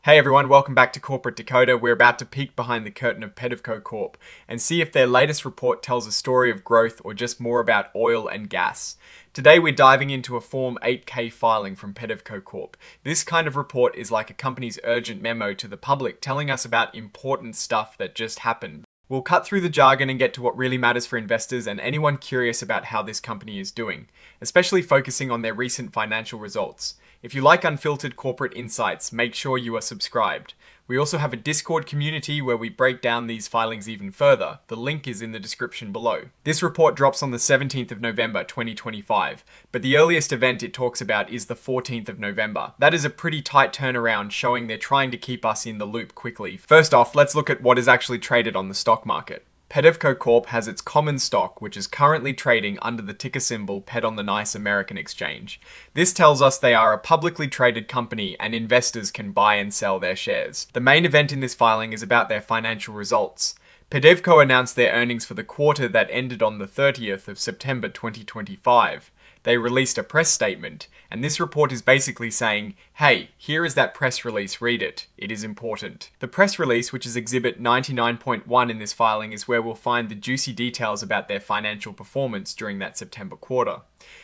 Hey everyone, welcome back to Corporate Decoder. We're about to peek behind the curtain of PEDEVCO Corp and see if their latest report tells a story of growth or just more about oil and gas. Today we're diving into a Form 8K filing from PEDEVCO Corp. This kind of report is like a company's urgent memo to the public telling us about important stuff that just happened. We'll cut through the jargon and get to what really matters for investors and anyone curious about how this company is doing, especially focusing on their recent financial results. If you like unfiltered corporate insights, make sure you are subscribed. We also have a Discord community where we break down these filings even further. The link is in the description below. This report drops on the 17th of November 2025, but the earliest event it talks about is the 14th of November. That is a pretty tight turnaround, showing they're trying to keep us in the loop quickly. First off, let's look at what is actually traded on the stock market. PEDEVCO Corp has its common stock, which is currently trading under the ticker symbol PED on the NYSE American Exchange. This tells us they are a publicly traded company and investors can buy and sell their shares. The main event in this filing is about their financial results. PEDEVCO announced their earnings for the quarter that ended on the 30th of September 2025. They released a press statement, and this report is basically saying, hey, here is that press release, read it. It is important. The press release, which is exhibit 99.1 in this filing, is where we'll find the juicy details about their financial performance during that September quarter.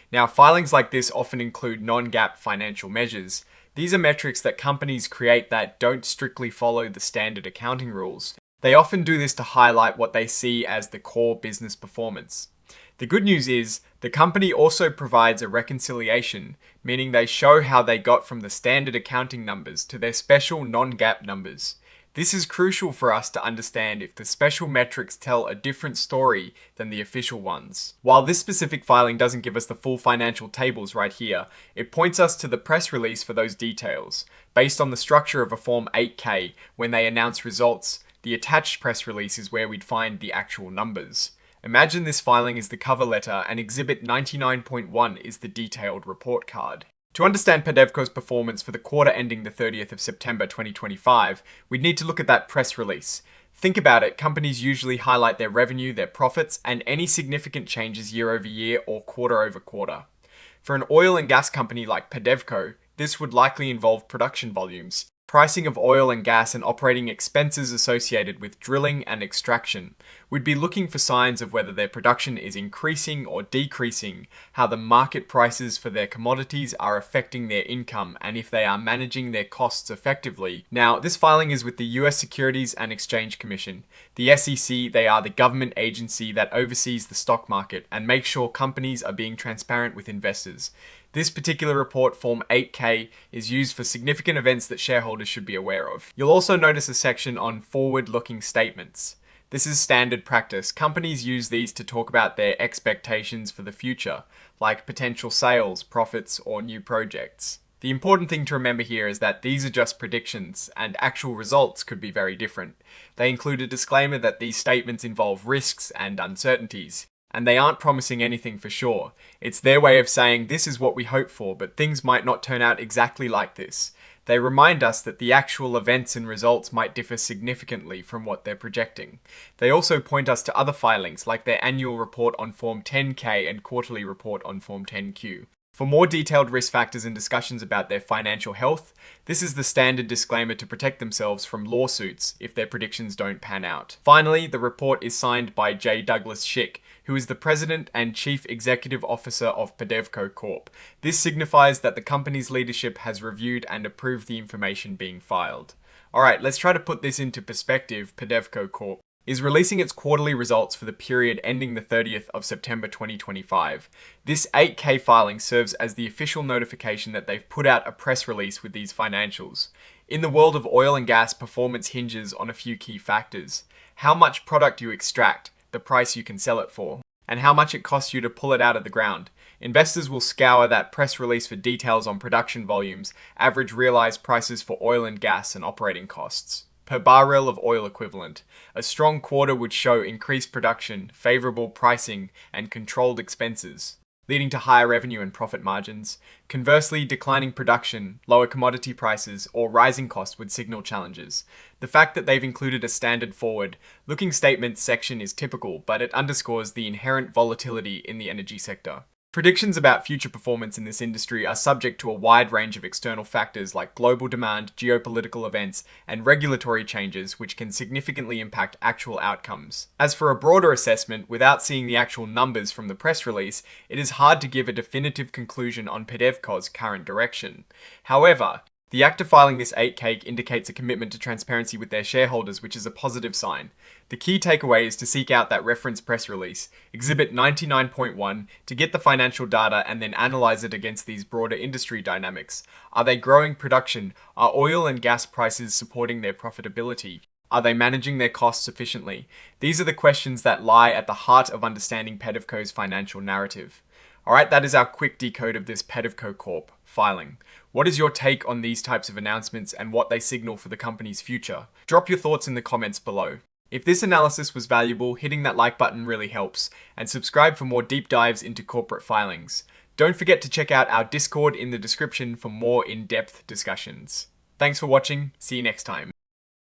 Now, filings like this often include non-GAAP financial measures. These are metrics that companies create that don't strictly follow the standard accounting rules. They often do this to highlight what they see as the core business performance. The good news is, the company also provides a reconciliation, meaning they show how they got from the standard accounting numbers to their special non-GAAP numbers. This is crucial for us to understand if the special metrics tell a different story than the official ones. While this specific filing doesn't give us the full financial tables right here, it points us to the press release for those details. Based on the structure of a Form 8K, when they announce results, the attached press release is where we'd find the actual numbers. Imagine this filing is the cover letter and Exhibit 99.1 is the detailed report card. To understand PEDEVCO's performance for the quarter ending the 30th of September 2025, we'd need to look at that press release. Think about it, companies usually highlight their revenue, their profits, and any significant changes year over year or quarter over quarter. For an oil and gas company like PEDEVCO, this would likely involve production volumes, pricing of oil and gas, and operating expenses associated with drilling and extraction. We'd be looking for signs of whether their production is increasing or decreasing, how the market prices for their commodities are affecting their income, and if they are managing their costs effectively. Now, this filing is with the US Securities and Exchange Commission. The SEC, they are the government agency that oversees the stock market and makes sure companies are being transparent with investors. This particular report, Form 8K, is used for significant events that shareholders should be aware of. You'll also notice a section on forward-looking statements. This is standard practice. Companies use these to talk about their expectations for the future, like potential sales, profits, or new projects. The important thing to remember here is that these are just predictions, and actual results could be very different. They include a disclaimer that these statements involve risks and uncertainties, and they aren't promising anything for sure. It's their way of saying this is what we hope for, but things might not turn out exactly like this. They remind us that the actual events and results might differ significantly from what they're projecting. They also point us to other filings like their annual report on Form 10K and quarterly report on Form 10Q. For more detailed risk factors and discussions about their financial health, this is the standard disclaimer to protect themselves from lawsuits if their predictions don't pan out. Finally, the report is signed by J. Douglas Schick, who is the President and Chief Executive Officer of PEDEVCO Corp. This signifies that the company's leadership has reviewed and approved the information being filed. Alright, let's try to put this into perspective. PEDEVCO Corp is releasing its quarterly results for the period ending the 30th of September 2025. This 8K filing serves as the official notification that they've put out a press release with these financials. In the world of oil and gas, performance hinges on a few key factors. How much product you extract, the price you can sell it for, and how much it costs you to pull it out of the ground. Investors will scour that press release for details on production volumes, average realized prices for oil and gas, and operating costs per barrel of oil equivalent. A strong quarter would show increased production, favorable pricing, and controlled expenses, leading to higher revenue and profit margins. Conversely, declining production, lower commodity prices, or rising costs would signal challenges. The fact that they've included a standard forward-looking statements section is typical, but it underscores the inherent volatility in the energy sector. Predictions about future performance in this industry are subject to a wide range of external factors like global demand, geopolitical events, and regulatory changes which can significantly impact actual outcomes. As for a broader assessment, without seeing the actual numbers from the press release, it is hard to give a definitive conclusion on PEDEVCO's current direction. However, the act of filing this 8K indicates a commitment to transparency with their shareholders, which is a positive sign. The key takeaway is to seek out that reference press release, Exhibit 99.1, to get the financial data and then analyze it against these broader industry dynamics. Are they growing production? Are oil and gas prices supporting their profitability? Are they managing their costs efficiently? These are the questions that lie at the heart of understanding PEDEVCO's financial narrative. Alright, that is our quick decode of this PEDEVCO Corp filing. What is your take on these types of announcements and what they signal for the company's future? Drop your thoughts in the comments below. If this analysis was valuable, hitting that like button really helps, and subscribe for more deep dives into corporate filings. Don't forget to check out our Discord in the description for more in-depth discussions. Thanks for watching, see you next time.